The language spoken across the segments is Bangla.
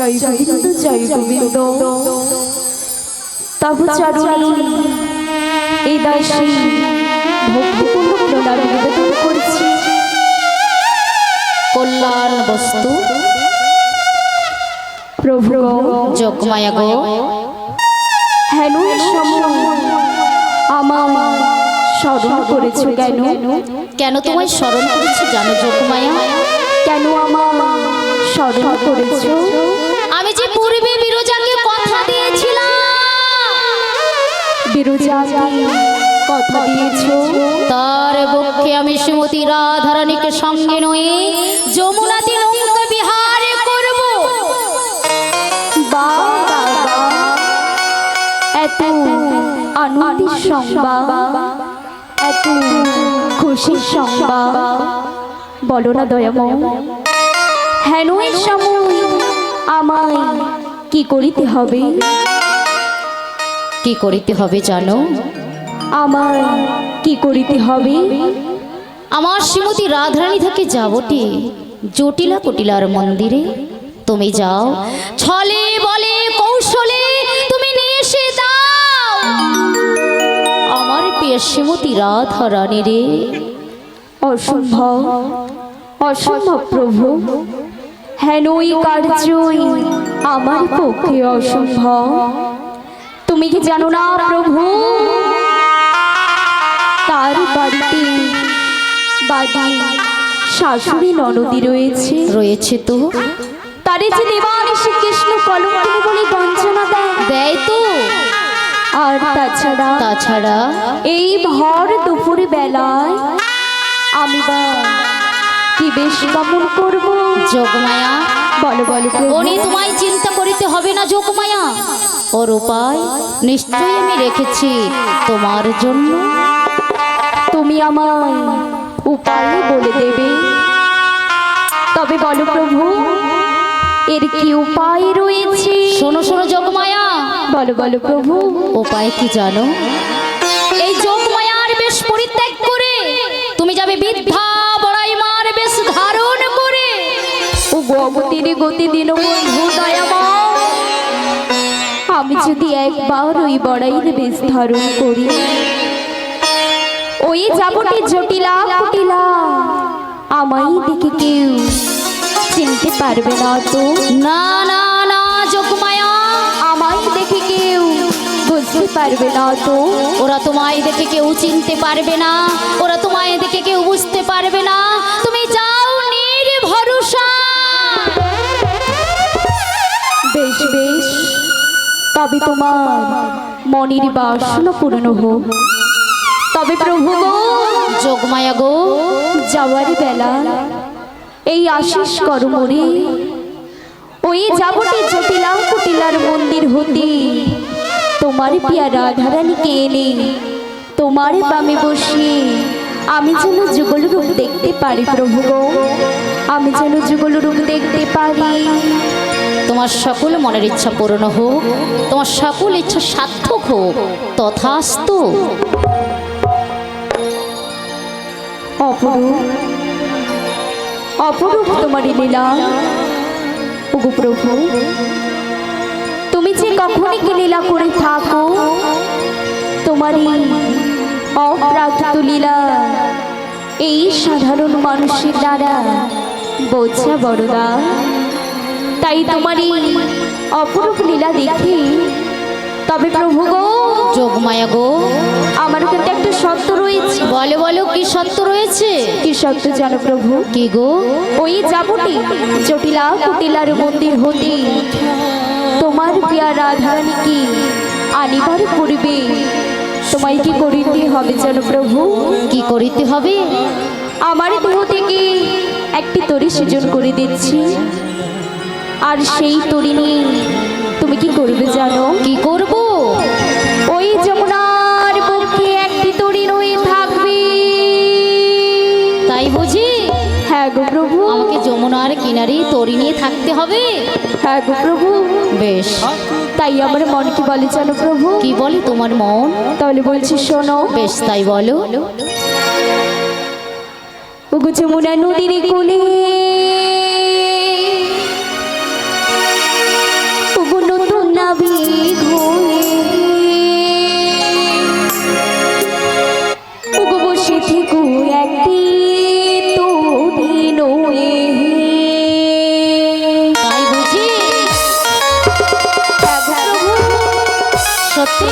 জয় গোবিন্দ জয় গোবিন্দ। তব চরণে এই দাসী ভক্তিপূর্ণ প্রণাম নিবেদন করছি। কল্যাণ বস্তু প্রভু যোগমায়া গো, হেন আমার স্মরণ করেছো কেন? কেন তোমায় স্মরণ করেছি জানো যোগমায়া? কেন আমার স্মরণ করেছো? আমি যে পূর্বে বিরজাকে কথা দিয়েছিলাম, বিরজাকে কথা দিয়েছো, তার পক্ষে আমি শ্রীমতী রাধারানীকে সঙ্গে নয়ে যমুনাতে নৌকা বিহার করব। এত আনন্দের সংবাদ, এত খুশির সংবাদ, বলো না দয়াময়। হেন এর সময় আমায় কি করিতে হবে? কি করিতে হবে জানো? আমায় কি করিতে হবে? আমার শ্রীমতী রাধারানী থেকে যাবটি জটিলা কুটিলার মন্দিরে। তুমি যাও, ছলে বলে কৌশলে তুমি নিয়ে এসে দাও আমার প্রিয় শ্রীমতী রাধারানী রে। অসম্ভব, অসম্ভব প্রভু, হেন এই কার্যই আমার পক্ষে অসম্ভব। তুমি কি জানো না প্রভু, তার বাড়িতে বাড়ি শাশুড়ি ননদী রয়েছে। রয়েছে তো, তারে যে দেবান শ্রীকৃষ্ণ কলঙ্কিনী বলে গঞ্জনা দেয় তো। আর তাছাড়া তাছাড়া এই ভর দুপুর বেলায় আমি বা কি বেশ কেমন করবো? যোগমায়া বলো বলো উনি তোমায় চিন্তা করিতে হবে না যোগমায়া, ওর উপায় নিশ্চয়ই আমি রেখেছি তোমার জন্য। তুমি আমায় উপায় বলে দেবে, তবে বলো প্রভু এর কি উপায় রয়েছে? শোনো শোনো যোগমায়া, বলো বলো প্রভু। উপায় কি জানো? এই যোগমায়ার বেশ পরিত্যাগ করে তুমি যাবে বৃদ্ধা বড়াই মার বেশ ধারণ করে। ও গগতির গতি দিন বন্ধু দয়াময়, আমি যদি একবার ওই বড়াইয়ের বেশ ধারণ করি, ওই যাবটি জটিলা কুটিলা আমায় দেখে কেউ চিনতে পারবে না তো? না না না যোগমায়া, আমায় দেখে কেউ বুঝতে পারবে না তো? ওরা তোমায় দেখে কেউ চিনতে পারবে না, ওরা তোমায় দেখে কেউ বুঝতে পারবে না। তুমি যাও নির্ভরসা। বেশ বেশ, তবে তোমার মনের বাসনা পূর্ণ হোক। তবে প্রভু গো, যোগমায়া গো, যাওয়ার বেলা এই আশিস করমরে ওই যাবটি জটিলা কুটিলার মন্দির হতে তোমার পিয়া রাধারানীকে এনে তোমার বামে বসিয়ে আমি যেন যুগল রূপ দেখতে পারি। প্রভু গো, আমি যেন যুগল রূপ দেখতে পারি। তোমার সকল মনের ইচ্ছা পূর্ণ হোক, তোমার সকল ইচ্ছা সার্থক হোক, তথাস্তু। অপরূপ অপরূপ তোমারই লীলা। ওগো প্রভু, তুমি যে কখনই কি লীলা করে থাকো, তোমারই অপ্রাকৃত লীলা এই সাধারণ মানুষের দ্বারা বোঝা বড়দা। তাই তোমারই অপরূপ লীলা দেখি। তবে প্রভু গো, যোগমায়া গো, আমার কিন্তু একটা সত্য রয়েছে। বলো বলো, কি সত্য রয়েছে? কি সত্য জানো প্রভু? কি গো? ওই যাবটি জটিলা কুটিলার মন্দির হতে তোমার পিয়া রাধারানী কি আনিবার পূর্বে তোমায় কি করিতে হবে জানো প্রভু? কি করিতে হবে? আমার দেহ থেকে একটি তরি সৃজন করে দিচ্ছি, আর সেই তরি নিয়ে তুমি কি করবে জানো? কি করব? ওই যমুনার পক্ষে একটি তরি রয়ে থাকবে। তাই বুঝি? হ্যাঁ গো প্রভু, আমাকে যমুনার কিনারে তরি নিয়ে থাকতে হবে। হ্যাঁ গো প্রভু। বেশ, তাই আমার মন কি বলে জানো প্রভু? কি বলে তোমার মন? তাহলে বলছি শোনো। বেশ, তাই বলো। ওগো যমুনা নদীর কোলে বসে থেকো একদিন তুমি নয়ে। তাই বুঝি? সত্যি?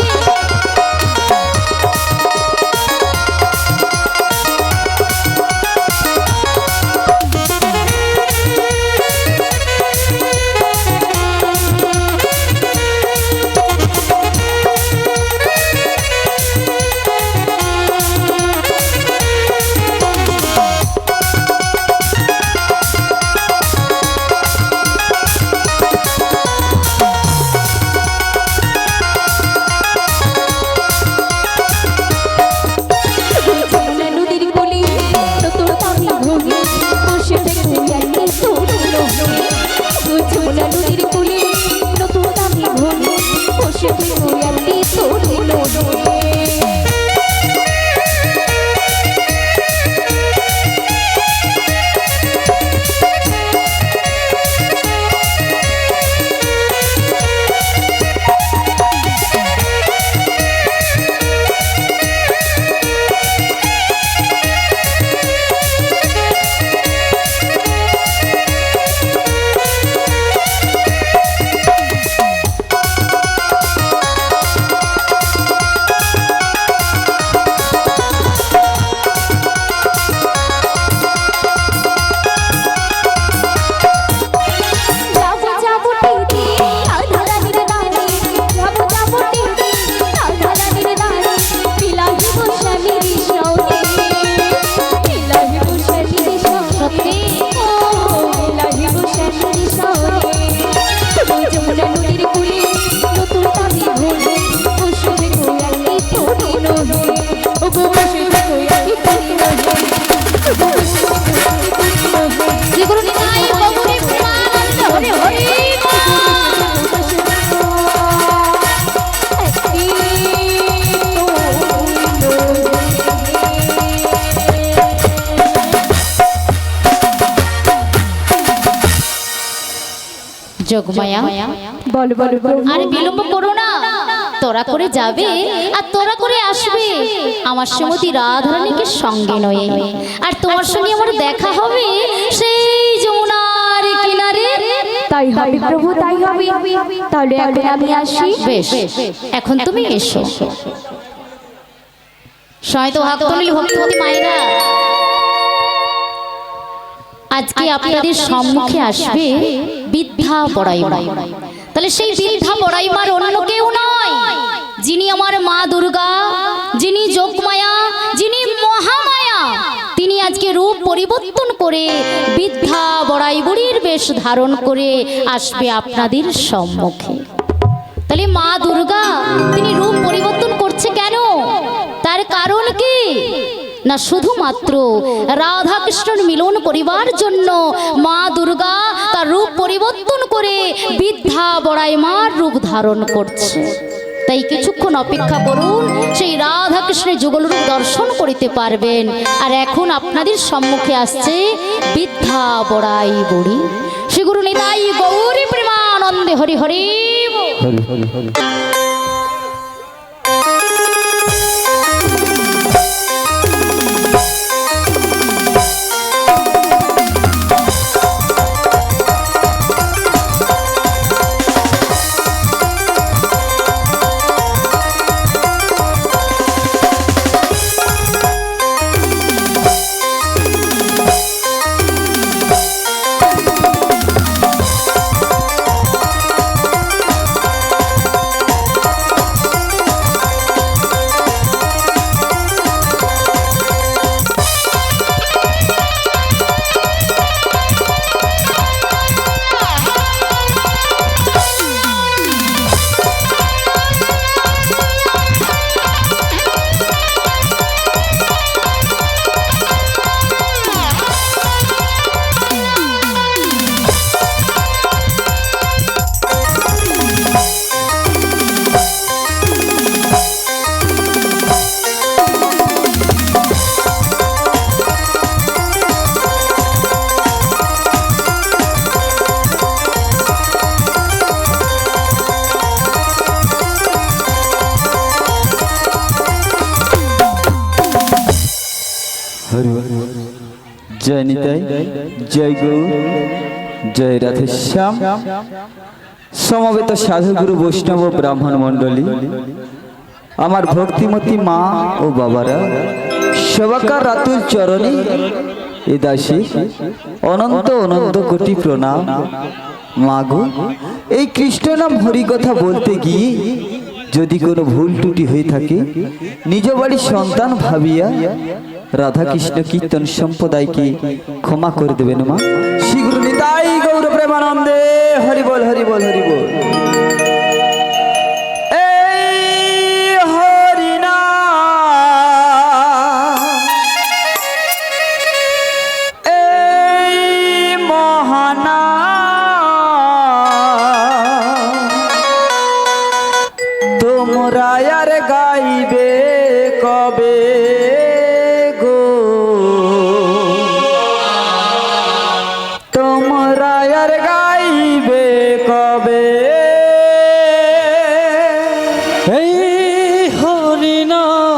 যোগমায়া, বলো বলো বলো। আরে বিলম্ব করো না, তোরা করে যাবে আর তোরা করে আসবে আমার শ্রীমতী রাধারানীকে সঙ্গে নয়ে। আর তোমার সঙ্গে আমার দেখা হবে সেই যমুনার কিনারে। তাই হবে প্রভু, তাই হবে। তাহলে এখন আমি আসি। বেশ, এখন তুমি এসো। শয়তো ভক্তনীল ভক্তিমতী মায়েরা, আজকে আপনাদের সম্মুখে আসবে বৃদ্ধা বড়াইমা। তাহলে সেই বৃদ্ধা বড়াইমার অন্য কেউ নয়, যিনি আমার মা দুর্গা, যিনি যোগমায়া, যিনি মহামায়া, তিনি আজকে রূপ পরিবর্তন করে বৃদ্ধা বড়াই বুড়ির বেশ ধারণ করে আসবে আপনাদের সম্মুখে। তাহলে মা দুর্গা তিনি রূপ পরিবর্তন করছে কেন? তার কারণ কি না, শুধুমাত্র রাধা কৃষ্ণের মিলন করিবার জন্য মা দুর্গা তার রূপ পরিবর্তন করে বৃদ্ধা বড়াইমার রূপ ধারণ করছে। তাই কিছুক্ষণ অপেক্ষা করুন, সেই রাধা কৃষ্ণের যুগল রূপ দর্শন করিতে পারবেন। আর এখন আপনাদের সম্মুখে আসছে বৃদ্ধা বড়াই বুড়ি। শ্রী গুরু নিতাই গৌরী প্রেমানন্দে হরি হরি হরি হরি হরি। হরি জয় নিতাই, জয় গৌর, জয় রাধেশ্যাম। সমবেত সাধুগুরু বৈষ্ণব ব্রাহ্মণ মণ্ডলী, আমার ভক্তিমতী মা ও বাবারা, সবাকার রাতুল চরণে এ দাসী অনন্ত অনন্ত কোটি প্রণাম। মাগো, এই কৃষ্ণ নাম হরি কথা বলতে গিয়ে যদি কোনো ভুল ত্রুটি হয়ে থাকে, নিজ বাড়ির সন্তান ভাবিয়া রাধা কৃষ্ণ কীর্তন সম্প্রদায়কে ক্ষমা করে দেবেন মা। শীঘ্র নিতাই গৌর প্রেমানন্দে হরি বল, হরি বল, হরি বল। গাইবে কবে গো তোমরা আর গাইবে কবে? এই হরিনাম,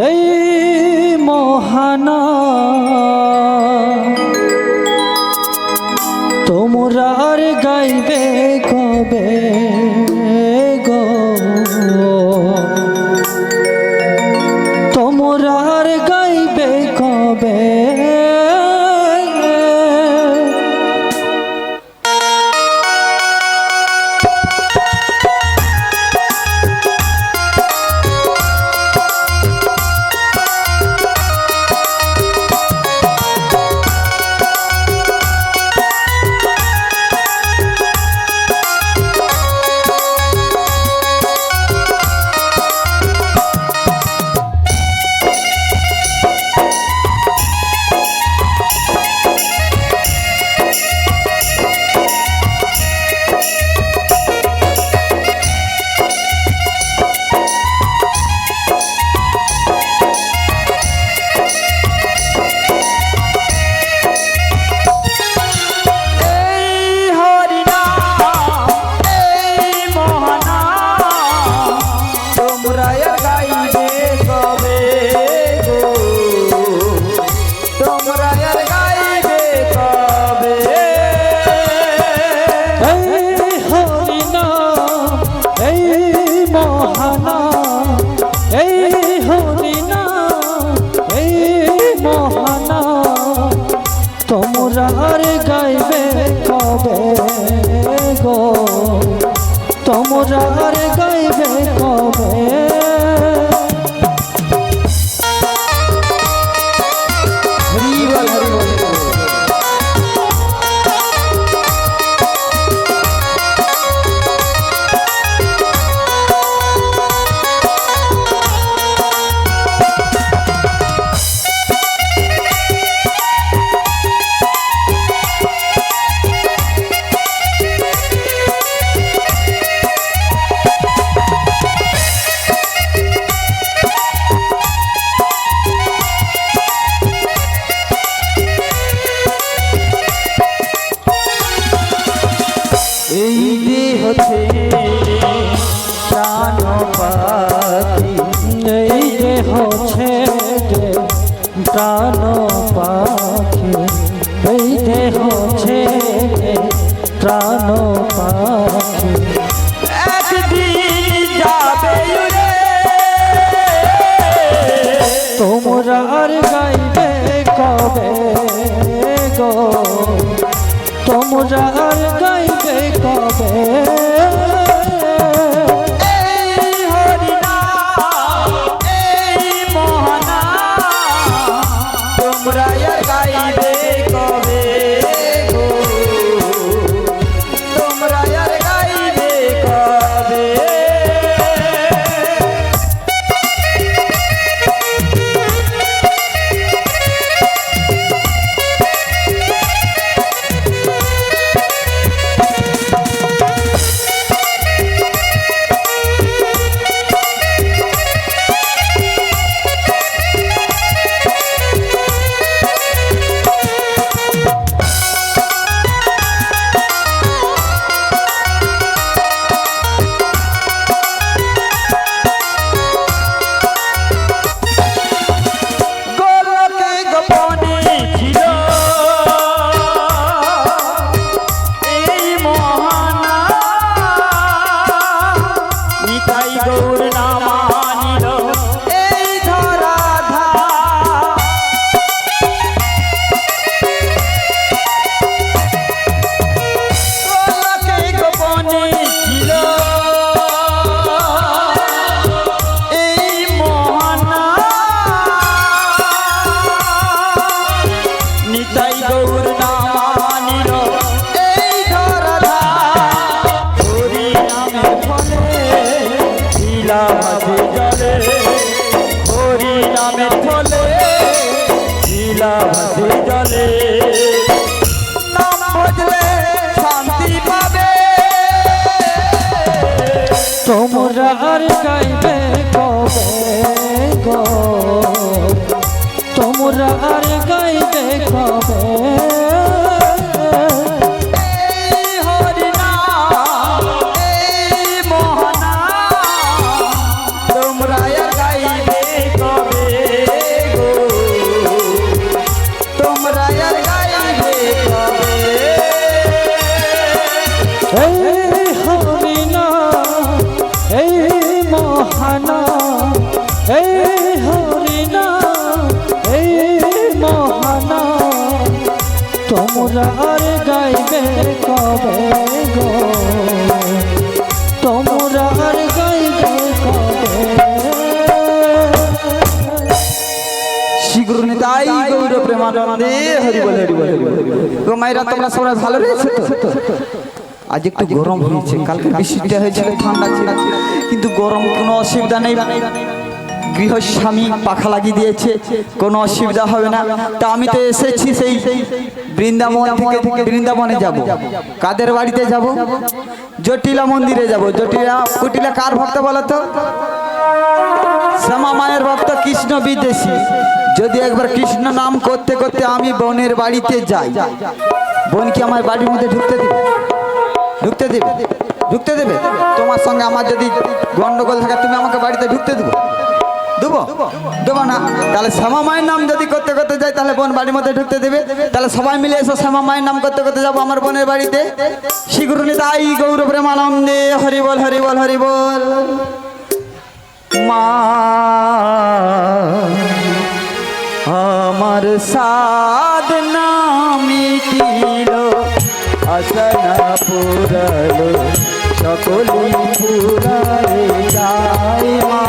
এই মহানাম তোমরা আর গাইবে কবে গো? তোমরা আর গাইবে কবে? তোমরা আর গাইবে কবে গো? তোমরা আর গাইবে কবে? এই দেহ ছেড়ে প্রাণ পাখি, এই দেহ ছেড়ে প্রাণ পাখি, এই দেহ ছেড়ে প্রাণ পাখি একদিন যাবে উড়ে। তোমরা আর গাইবে কবে গো? তোমরা আর গাইবে কবে? এই হরিনাম, এই মহানাম তোমরা আর গাইবে কবে গো? তোমরা আর গাইবে কবে? ভাসে জলে নাম ভজলে শান্তি পাবে তোমরা আর গাইবে কবে গো তোমরা আর গাইবে কবে তোমরা আর গাইবে কবে গো তোমরা আর গাইবে কবে শীঘ্র নিতাই গৌর প্রেমানন্দে হরি বল হরি বল হরি বল গো মায়েরা তোমরা সবাই ভালো রয়েছে তো আজ একটু গরম হয়েছে কালকে বৃষ্টিটা হয়েছিল ঠান্ডা ছিল কিন্তু গরম কোনো অসুবিধা নেই গৃহস্বামী পাখা লাগিয়ে দিয়েছে কোনো অসুবিধা হবে না তা আমি তো এসেছি সেই বৃন্দাবন থেকে বৃন্দাবনে যাব কাদের বাড়িতে যাব জটিলা মন্দিরে যাব কুটিলা কার ভক্ত বলো তো শ্যামা মায়ের ভক্ত কৃষ্ণ বিদেশী যদি একবার কৃষ্ণ নাম করতে করতে আমি বোনের বাড়িতে যাই বোন কি আমার বাড়ির মধ্যে ঢুকতে দেবে তোমার সঙ্গে আমার যদি গন্ডগোল থাকে তুমি আমাকে বাড়িতে ঢুকতে দেবো না তাহলে শ্যামা মায়ের নাম যদি করতে করতে যাই তাহলে বোন বাড়ির মধ্যে ঢুকতে দেবে তাহলে সবাই মিলে এসো শ্যামা মায়ের নাম করতে করতে যাবো আমার বোনের বাড়িতে শীঘ্র নিতাই গৌর প্রেমানন্দে হরি বল হরি বল হরি বল মা আমার সাধনা মিটিল আসনা পুরালো সকলি পুরারে যায় মা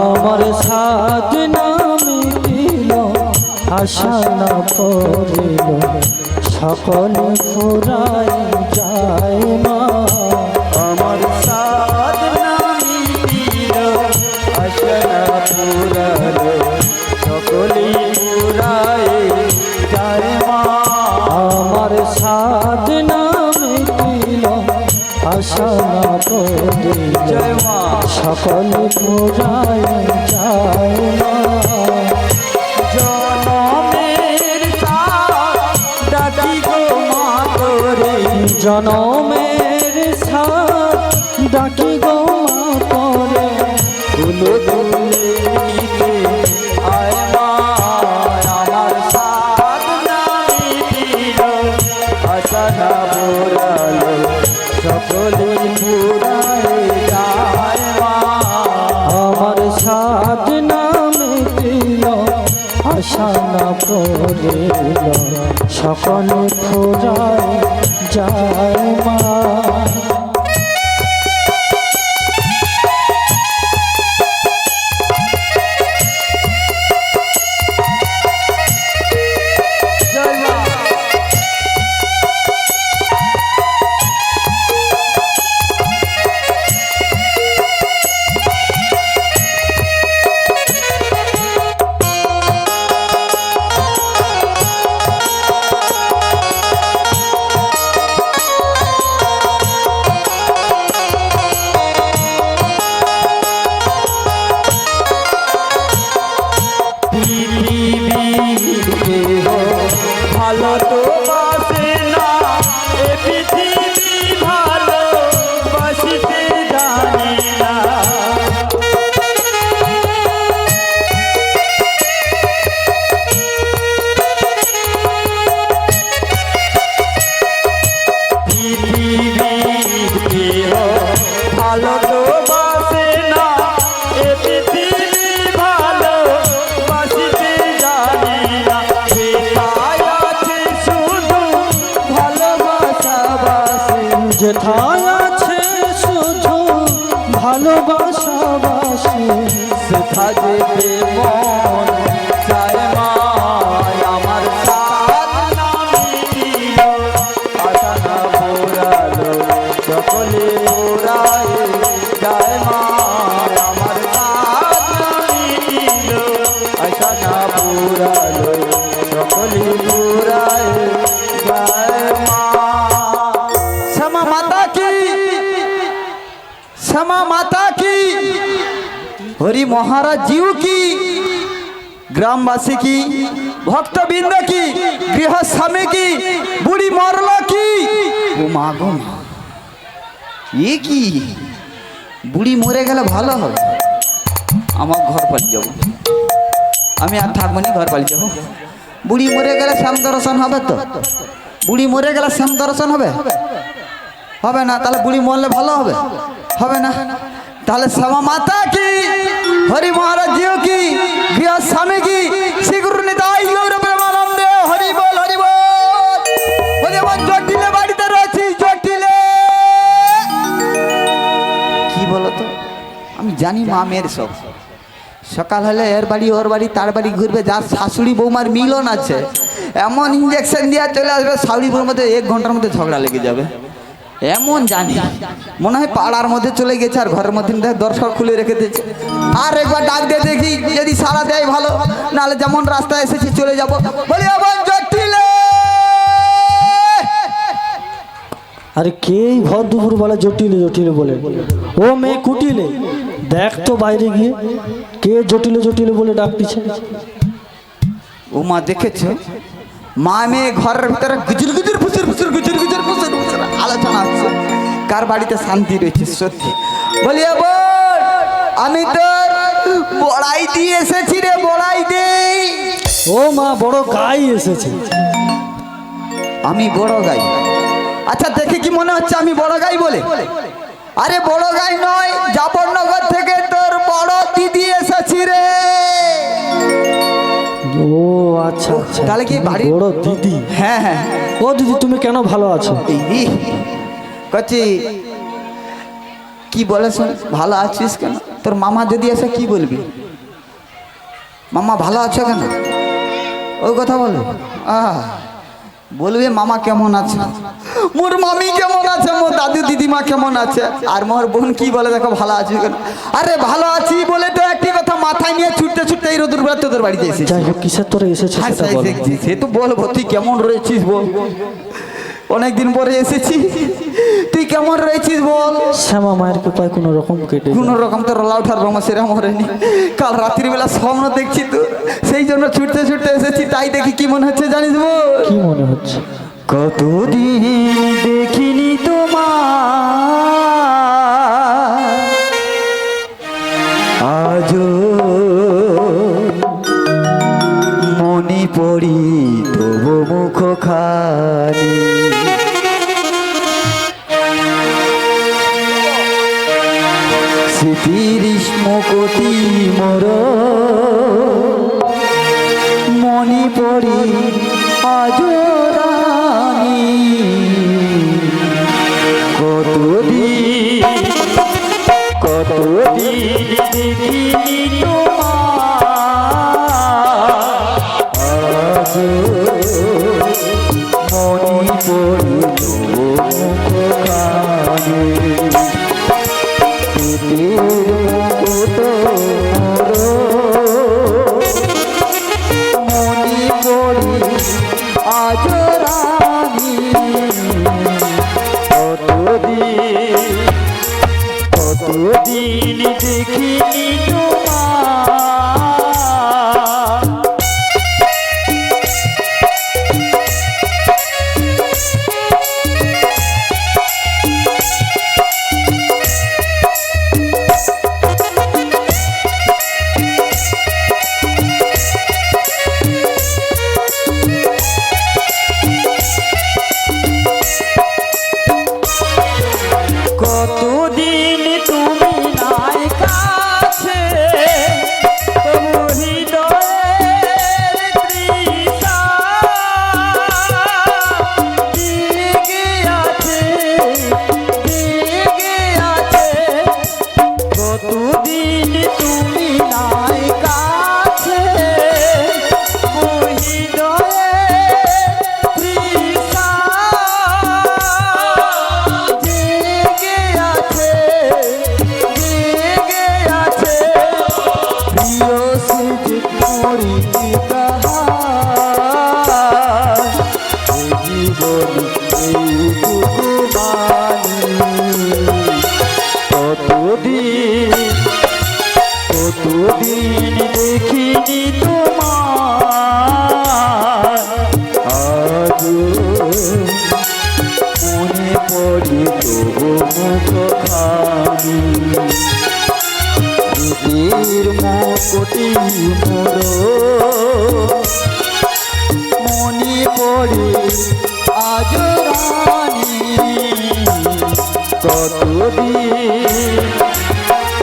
আমার সাধনা মিটিল আশা না পড়িল সকল ফুরাই যায় মা আমার সাধনা মিটিল আশা না পুরালো সকলি পুরারে যায় মা আমার সাধনা মিটিল আশা না পড়িল জয় মা সকল পুরাই যায় মা জনমের ডাকি গো মা তোরে জনমের সাথ ডাকি গো মা করে দুলে দুলে নিতে আয় মা আমার সাধনা মিটিল আশা না পুরালো সকলে পুরায় যায় মা আমার সাধনা মিটিল আশা না পড়িল সকল ফুরাই যায় মা জয় মা ভালো তো বাসে না এ পৃথিবী ভালো বাসিতে জানে না পৃথিবী ভালো তো বাসে না এ পৃথিবী ভালো বাসিতে জানে না যেথায় আছে শুধু ভালোবাসা বাসে সেথা যেতে মন চায় মা আমার সাধনা মিটিল আশা না পুরালো সকলে পুরায় যায় মা আমার সাধনা মিটিল আশা না পুরালো হরি মহারাজ জিউ কি, গ্রামবাসী কি, ভক্তবৃন্দ কি, গৃহস্বামী কি, বুড়ি মরল কি। ও মা গো মা, এ কি, বুড়ি মরে গেলে ভালো হবে। আমার ঘর পালিয়ে যাবো, আমি আর থাকবো না, ঘর পালিয়ে যাবো। বুড়ি মরে গেলে শ্যাম দর্শন হবে তো? বুড়ি মরে গেলে শ্যাম দর্শন হবে? হবে না। তাহলে বুড়ি মরলে ভালো হবে? হবে না। তাহলে শ্যামা মাতা কি, হরি মহারাজ জিও কি, গৃহস্বামী কি, শ্রী গুরু নিতাই গৌর প্রেমানন্দে হরি বল হরি বল। বলি আমার জটিলে বাড়িতে রয়েছি, জটিলে কি বলতো, আমি জানি মা মেয়ের সব। সকাল হলে এর বাড়ি ওর বাড়ি তার বাড়ি ঘুরবে, যার শাশুড়ি বৌমার মিলন আছে, এমন ইঞ্জেকশন দিয়ে চলে আসবে, শাশুড়ি বউর মধ্যে 1 ঘন্টার মধ্যে ঝগড়া লেগে যাবে। এমন জানি, মনে হয় পাড়ার মধ্যে চলে গেছে আর ঘরের মধ্যে দর্শক খুলে রেখে দিয়েছে। আর একবার ডাক দিয়ে দেখি, যদি সারা দেয় ভালো, নাহলে যেমন রাস্তায় এসেছি চলে যাবো। বলি আমার জটিলে। আরে কে ভর দুপুর বলে জটিলে জটিলে বলে? ও মেয়ে কুটিলে, দেখ তো বাইরে গিয়ে কে জটিলে জটিলে বলে ডাক দিচ্ছে। ও মা দেখেছো, মা মেয়ে ঘরের ভিতরে গুজুর গুজুর ফুসুর ফুসুর গুজুর গুজুর ফুসুর ফুসুর আলোচনা হচ্ছে, কার বাড়িতে শান্তি রয়েছে সত্যি। বলি বোন, আমি তোর বড়াই দিয়ে এসেছি রে, বড়াই দেই। ও মা, বড় গাই এসেছে। আমি বড় গাই? আচ্ছা দেখে কি মনে হচ্ছে আমি বড় গাই বলে? আরে বড় গাই নয়, জাফরনগর থেকে তোর বড় দিদি এসেছি রে। ও আচ্ছা আচ্ছা, তাহলে কি বাড়ি বড় দিদি? হ্যাঁ হ্যাঁ। ও দিদি, তুমি কেন ভালো আছো? দিদি কচ্ছি কি বলে শোন, ভালো আছিস কেন? তোর মামা যদি এসে কি বলবি? মামা ভালো আছো কেন, ওই কথা বলবি? বলবে মামা কেমন আছে, মোর মামি কেমন আছে, মোর দাদু দিদিমা কেমন আছে। আর মোর বোন কি বলে দেখো, ভালো আছিস কেন? আরে ভালো আছি বলে তো একটি কথা মাথায় নিয়ে ছুটতে ছুটতে এই রোদুর বেলা তোদের বাড়িতে এসেছি। যাই হোক, কিসের তোরে এসেছে সেটা বল। সে তো বলবো, তুই কেমন রয়েছিস বল, অনেকদিন পরে এসেছি, তুই কেমন রয়েছিস বল। শ্যামা মায়ের কৃপায় কোনো রকম কেটে, কোনো রকম তো রলা ওঠার রঙ সেরা মরেনি। কাল রাত্রিবেলা স্বপ্ন দেখছি তো, সেই জন্য ছুটতে ছুটতে এসেছি। তাই দেখি কি মনে হচ্ছে জানিস বল? কি মনে হচ্ছে? কতদিন দেখিনি তোমার, আজো মনে পড়ি তবু মুখ খানি। স্মৃতির স্মকতি মোর মনে পড়ি আজো রানী। কতদিন দেখিনি তোমার, আজো মনে পড়ি তবু মুখ খানি। মুকুট মোর কতদিন দেখিনি তোমার, আজও মনে পড়ে তো মুখখানি, স্মৃতির মুকুটি মোর মনে পড়ে আজ রানী।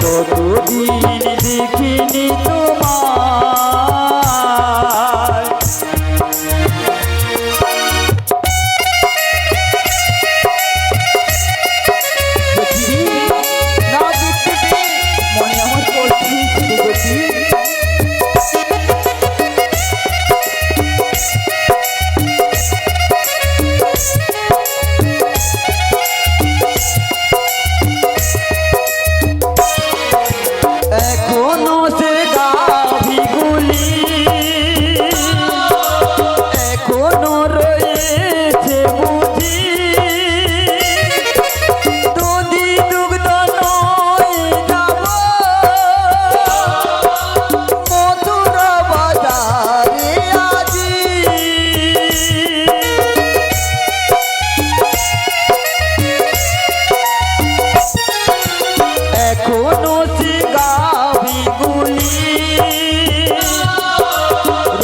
কতদিন দেখিনি তোমার। না দেখতে পেয়ে মনে আমার পড়ছে দেখি। এখনো সে গাভীগুলি এখনো রয়েছে বুঝি, দুধি দুগ্ধ নয় যাব মধুর বাজারে আজি। এখনো সে গাভীগুলি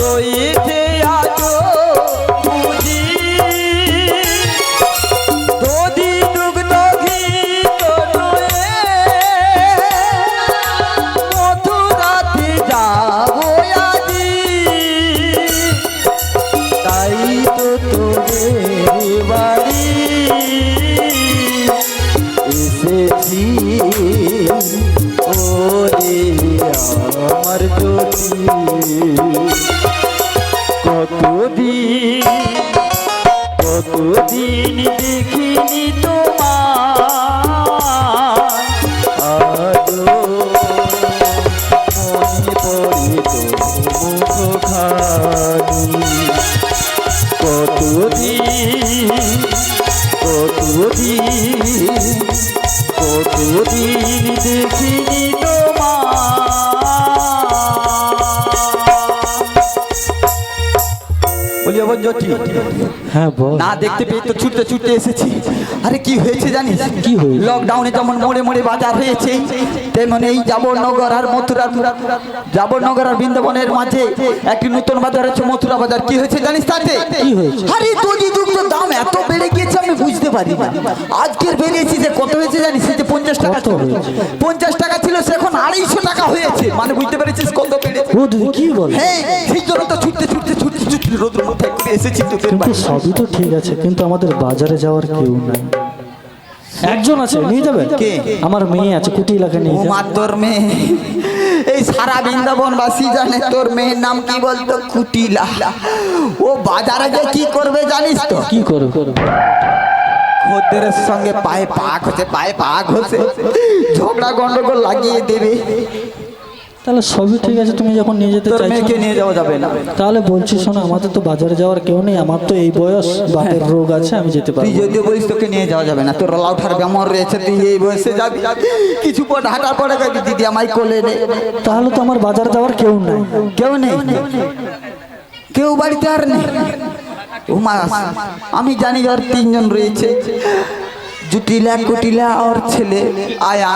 রয়েছে আজো বুঝি, দধি দুগ্ধ ঘিত নয়ে মথুরাতে যাবো আজি। তাই তো তোদের বাড়ি এসেছি, ওরে আমার জ্যোতি। কতদিন দেখিনি তোমার, আজও মনে পড়ে তো মুখখানি। কতদিন দেখিনি বলি আবার জ্যোতি। হ্যাঁ বল। না দেখতে পেয়ে তো ছুটতে ছুটতে এসেছি। আরে কি হয়েছে জানিস? কি হয়েছে? লকডাউনে যেমন মোড়ে মোড়ে বাজার হয়েছে, তেমন এই জাবরনগর আর মথুরা, জাবরনগর আর বৃন্দাবনের মাঝে একটি নতুন বাজার হচ্ছে মথুরা বাজার। কি হয়েছে জানিস তাতে? কি হয়েছে? আরে দধি দুগ্ধ দাম এত বেড়ে গিয়েছে আমি বুঝতে পারি না। আজকের বেরিয়েছি যে কত হয়েছে জানিস? যে 50 টাকা ছিল, 50 টাকা ছিল সে এখন 250 টাকা হয়েছে। মানে বুঝতে পেরেছিস কত বেড়েছে? ও দিদি কি বল? হ্যাঁ, সেই জন্য তো ছুটতে রোদ্র মধ্যে এসেছি তোদের কিন্তু বাড়ি। সবই তো ঠিক আছে, কিন্তু আমাদের বাজারে যাওয়ার কেউ নাই। একজন আছে, নিয়ে যাবে? কে? আমার মেয়ে আছে, কুটি এলাকা নিয়ে ও যাবে। মা, তোর মেয়ে? এই সারা বৃন্দাবনবাসী জানে তোর মেয়ের নাম কি বলতো? কুটিলা। ও বাজারে গিয়ে কি করবে জানিস তো? কি করবে? খদ্দেরের সঙ্গে পায়ে পা ঘষে ঝগড়া গন্ডগোল লাগিয়ে দেবে। তাহলে সবই ঠিক আছে, তুমি যখন নিয়ে যেতে তোর চাইছো মেয়েকে নিয়ে যাওয়া যাবে না। তাহলে বলছি শোনো, আমাদের তো বাজারে যাওয়ার কেউ নেই, আমার তো এই বয়স, বাতের রোগ আছে, আমি যেতে তুই পারবো না। যদিও বলিস তোকে নিয়ে যাওয়া যাবে না, তোর লাউঠার বেমর রয়েছে, তুই এই বয়সে যাবি? কিছু পর হাঁটার পরে গাবি দিদি আমায় কোলে নে। তাহলে তো আমার বাজারে যাওয়ার কেউ নাই। কেউ নেই, কেউ বাড়িতে আর নেই। ও মা, আমি জানি আর 3 জন রয়েছে, জুটিলা, কুটিলা আর ছেলে আয়া।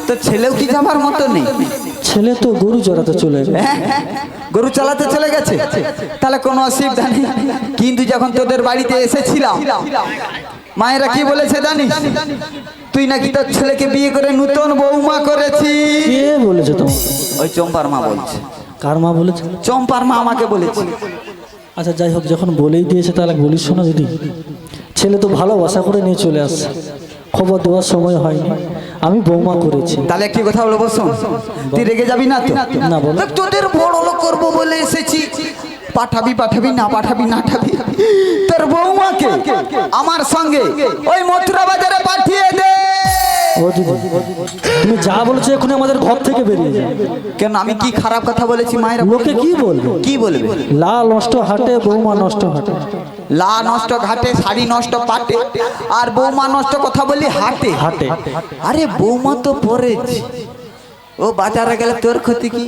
তো ছেলেও কি যাবার মতো নেই? ছেলে তো গরু চড়াতে চলে গেছে। গরু চালাতে চলে গেছে, তাহলে কোনো অসুবিধা নেই। কিন্তু যখন তোদের বাড়িতে এসেছিলাম, মায়েরা কি বলেছে জানিস? তুই নাকি তোর ছেলেকে বিয়ে করে নতুন বৌমা করেছিস। কে বলেছে তোমাকে? ওই চম্পার মা বলছে। কার মা বলেছে? চম্পার মা আমাকে বলেছে। আচ্ছা যাই হোক, যখন বলেই দিয়েছে তাহলে বলিস শোনো দিদি, ছেলে তো ভালোবাসা করে নিয়ে চলে আসছে, খবর দেওয়ার সময় হয়নি, আমি বৌমা করেছি। তাহলে একটি কথা বলবো, শোন, তুই রেগে যাবি না তো? না বল। দেখ, তোদের বড় লোক করবো বলে এসেছি, পাঠাবি না পাঠাবি তোর বৌমাকে আমার সঙ্গে ওই মথুরা বাজারে পাঠিয়ে দে। ও দিদি, তুমি যা বলছো এখন আমাদের ঘর থেকে বেরিয়ে যাও। কেন, আমি কি খারাপ কথা বলেছি? মায়েরা লোকে কি বলবে? কি বলবে? লা নষ্ট হাটে, বৌমা নষ্ট হাটে। লা নষ্ট ঘাটে, শাড়ি নষ্ট পাটে, আর বৌমা নষ্ট কথা বলি হাটে। হাটে। আরে বৌমা তো পরেছে, ও বাজারে গেলে তোর ক্ষতি কি?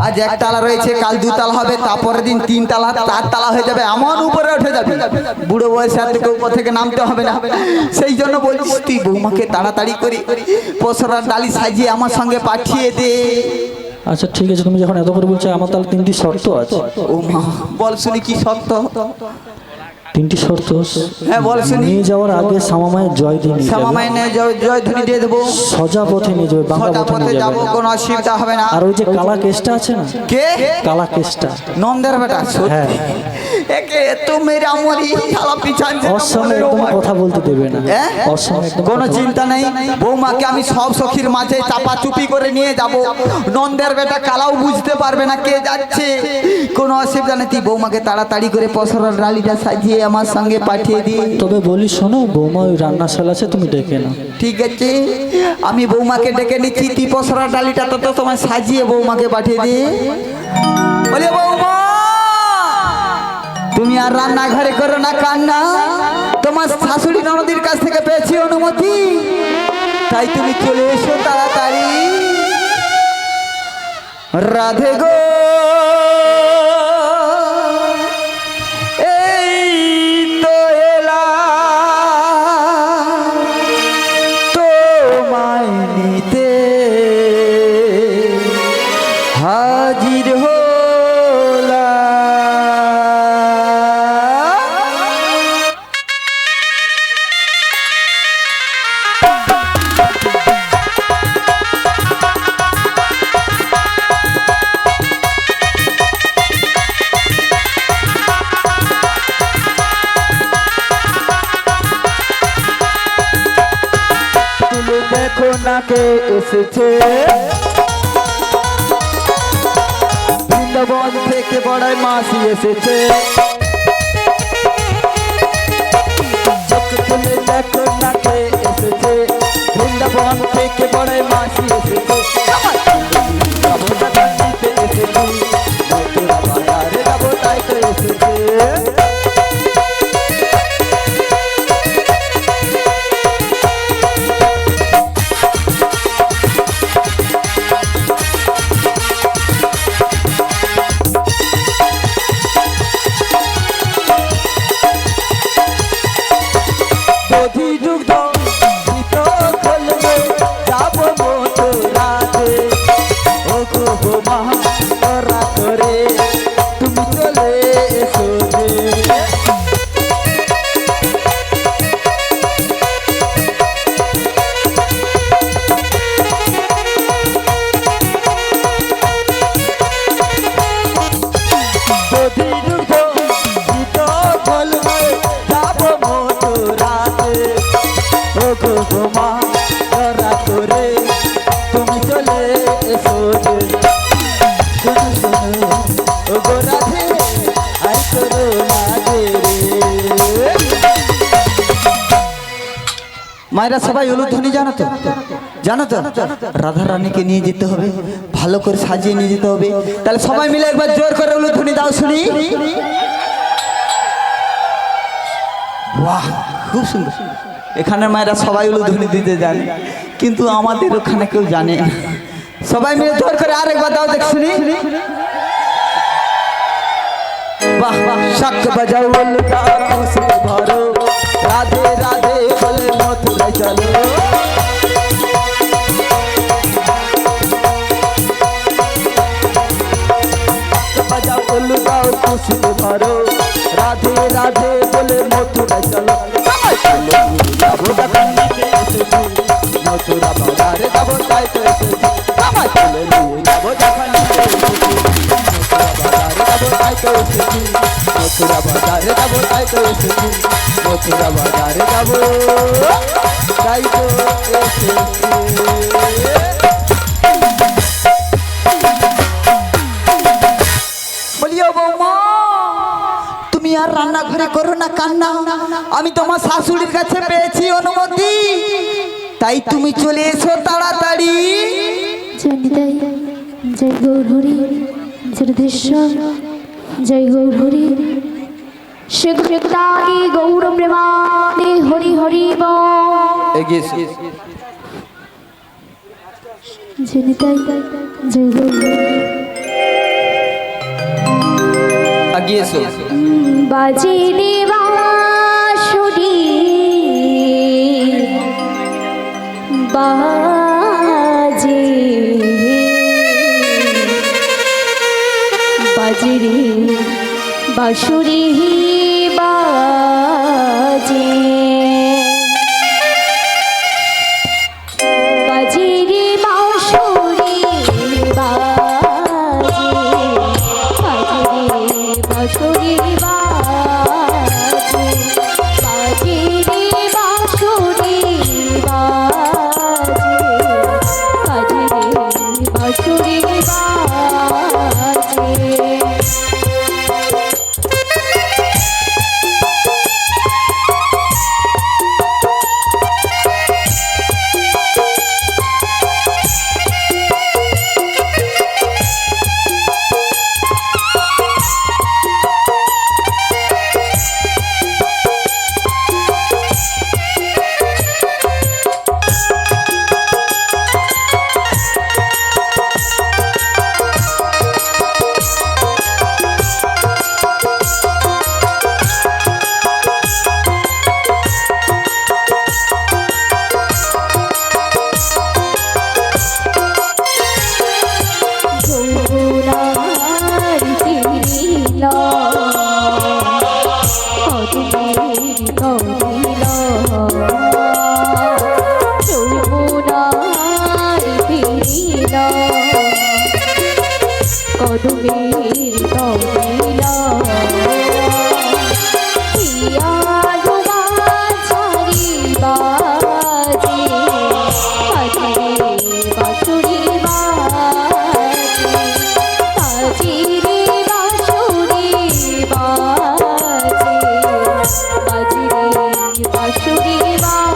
আজ একতলা রয়েছে, কাল দুতলা হবে, তারপরের দিন তিনতলা, চারতলা হয়ে যাবে, এমন উপরে উঠে যাবে, বুড়ো বয়সে আর তোকে উপর থেকে নামতে হবে না। সেই জন্য বলছিস তুই বৌমাকে তাড়াতাড়ি করে পসরার ডালি সাজিয়ে আমার সঙ্গে পাঠিয়ে দে। আচ্ছা ঠিক আছে, তুমি যখন এত করে বলছো, আমার তাহলে 3টি শর্ত আছে। ও মা, বল শুনি কি শর্ত? 3টি শর্ত। হ্যাঁ বল শুনি। নিয়ে যাওয়ার আগে শ্যামামায়ের জয় দিয়ে নিয়ে যাবে। শ্যামামায়ের জয় ধ্বনি দিয়ে দেবো, সোজা পথে নিয়ে যাবে, বাঁকা সোজা পথে পথে নিয়ে যাবো, যাবে। কোনো অসুবিধা হবে না। আর ওই যে কালা কেসটা আছে না, কে? কালা কেসটা, নন্দের বেটা। হ্যাঁ, একে তো মেরা মরি শালা পিছন ওর সঙ্গে একদম কথা বলতে দেবে না। হ্যাঁ? ওর সঙ্গে একদম কোনো কথা চিন্তা নেই, বৌমাকে আমি সব সখীর মাঝে চাপা চুপি করে নিয়ে যাব। নন্দের বেটা কালাও বুঝতে পারবে না কে যাচ্ছে, কোনো অসুবিধা নেই। তুই বৌমাকে তাড়াতাড়ি করে পসরার ডালিটা সাজিয়ে আমার সঙ্গে পাঠিয়ে দিই। তবে বলি শোনো, বৌমা ওই রান্নাশালা আছে, তুমি ডেকে নাও। ঠিক আছে, আমি বৌমাকে ডেকে নিচ্ছি, তুই পসরার ডালিটা তো তোমায় সাজিয়ে বৌমাকে পাঠিয়ে দিই। বলে বৌমা, তুমি আর রান্নাঘরে করো না কান্না, তোমার শাশুড়ি ননদির কাছ থেকে পেয়েছি অনুমতি, তাই তুমি চলে এসো তাড়াতাড়ি। রাধে গো, এই তো এলাম তোমায় নিতে, হাজির হলাম। তুলে দেখো না কে এসেছে, বৃন্দাবন থেকে বড়াই মাসি এসেছে। তুলে দেখো না কে এসেছে, বৃন্দাবন থেকে বড়াই মাসি এসেছে। যাবো টাকা নিতে এসেছি, মথুরা বাজারে যাবো তাই তো এসেছে। মায়েরা সবাই উলুধ্বনি জানো তো, জানো তো? রাধা রানীকে নিয়ে যেতে হবে, ভালো করে সাজিয়ে নিয়ে যেতে হবে। তাহলে সবাই মিলে একবার জোর করে উলুধ্বনি দাও শুনি। বাহ, খুব সুন্দর। এখানে মায়েরা সবাই উলুধ্বনি দিতে জানে, কিন্তু আমাদের ওখানে কেউ জানে না। সবাই মিলে জোর করে আরেকবার দাও দেখ শুনি। বাহ বাহ, শাক বাজাও উলুটা খুশি ভরো, রাধে রাধে বলে মথুরায় চলো। বাজাও উলুটাও খুশি ভরো, রাধে রাধে বলে মথুরায় চলো। যাবো টাকা নিতে এসেছি, মথুরা বাজারে যাবো তাই তো এসেছি। আমার চলে নিয়ে যাবো টাকা নিতে এসেছি, মথুরা বাজারে যাবো তাই তো এসেছি। মথুরা বাজারে যাবো তাই তো এসেছি। বলিও বৌমা, তুমি আর রান্নাঘরে করো না কান্না, আমি তোমার শাশুড়ির কাছে পেয়েছি অনুমতি, তাই তুমি চলে এসো তাড়াতাড়ি। জয় জয় গৌর হরি, জগদীশ্বর জয় গৌর হরি। শ্রীকৃষ্ণানি গৌর প্রেমানি হরি হরি এগিয়ে জয় জয় গৌর হরি। গিয়েছো। বাজে রে বাঁশুরি বাজে, বাজে রে বাঁশুরি বাজে, বাজে রে বাঁশুরি বাজে, বাজে রে বাঁশুরি বাজে, বাজে রে বাঁশুরি বাজে, বাজে রে বাঁশুরি বাজে। কদমের তৈলা হিয়া ডোবা ছাড়ি বাজে, বাজে রে বাঁশুরি বাজে, বাজে রে বাঁশুরি বাজে, বাজে রে বাঁশুরি বাজে।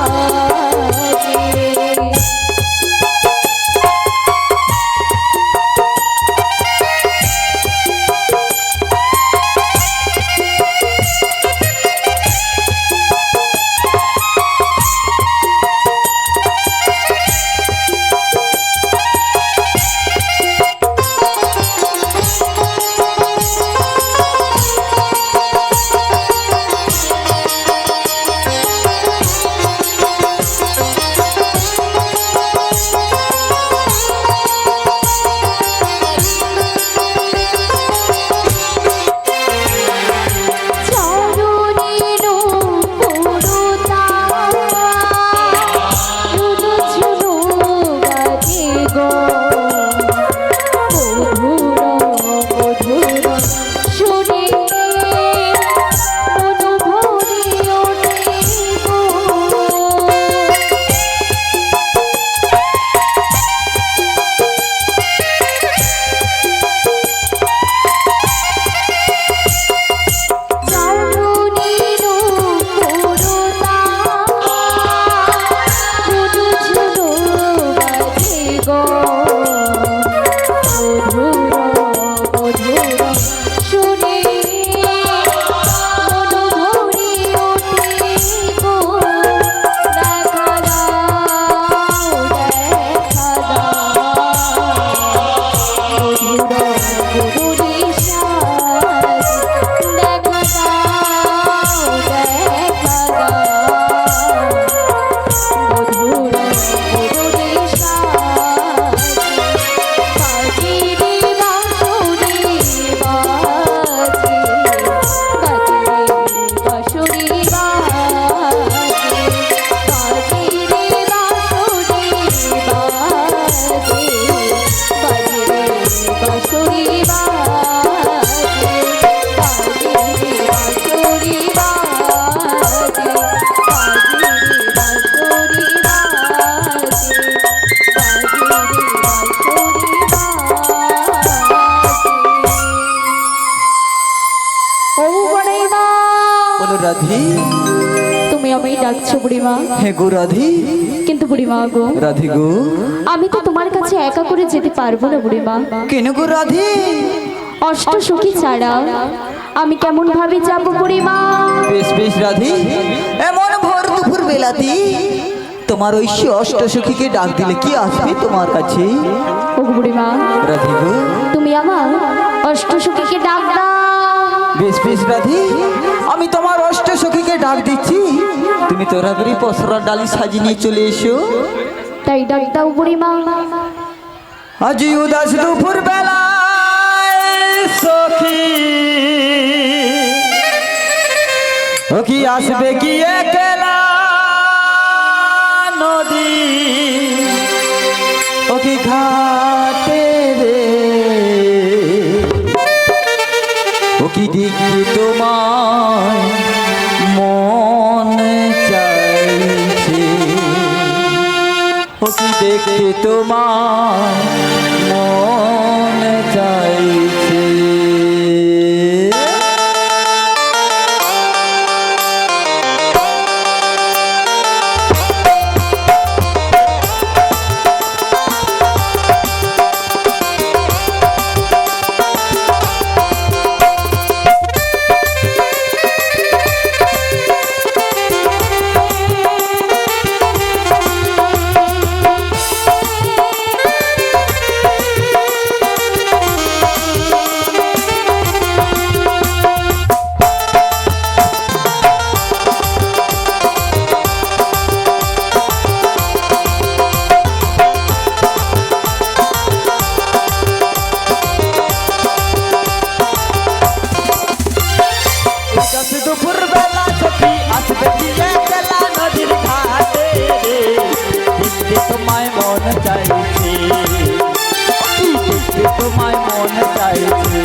রাধি, তুমি আমায় ডাকছো বুড়িমা? হ্যাঁ গো রাধি। কিন্তু বুড়িমা গো, রাধি গো, আমি তো তোমার কাছে একা করে যেতে পারবো না বুড়িমা। কেন গো রাধি? অষ্ট সখী ছাড়া আমি কেমন ভাবে যাব বুড়িমা? বেশ বেশ রাধি, এমন ভোর দুপুর বেলাতে তোমার ওই অষ্ট সখীকে ডাক দিলে কি আসবে তোমার কাছে? ও বুড়িমা, রাধি গো, তুমি আমার অষ্ট সখীকে ডাক দাও। বেশ বেশ রাধি, আমি তোমার অষ্ট সখীকে ডাক দিচ্ছি, তুমি তোরাবরি পসরা ডালি সাজিয়ে নিয়ে চলে এসো। তাই ডাক দাও বুড়িমা। আজি উদাস দুপুর বেলায় সখী ও কি আসবে কি একলা নদী ও কি ঘাটে রে ও কি দেখি তোমার মন চাইছে ও কি দেখে তোমার মন চাইছে। দুপুর বেলা সখী আসবে কি একলা নদীর ঘাটে দেখতে তোমায় মন চাইছে, দেখতে তোমায় মন চাইছে।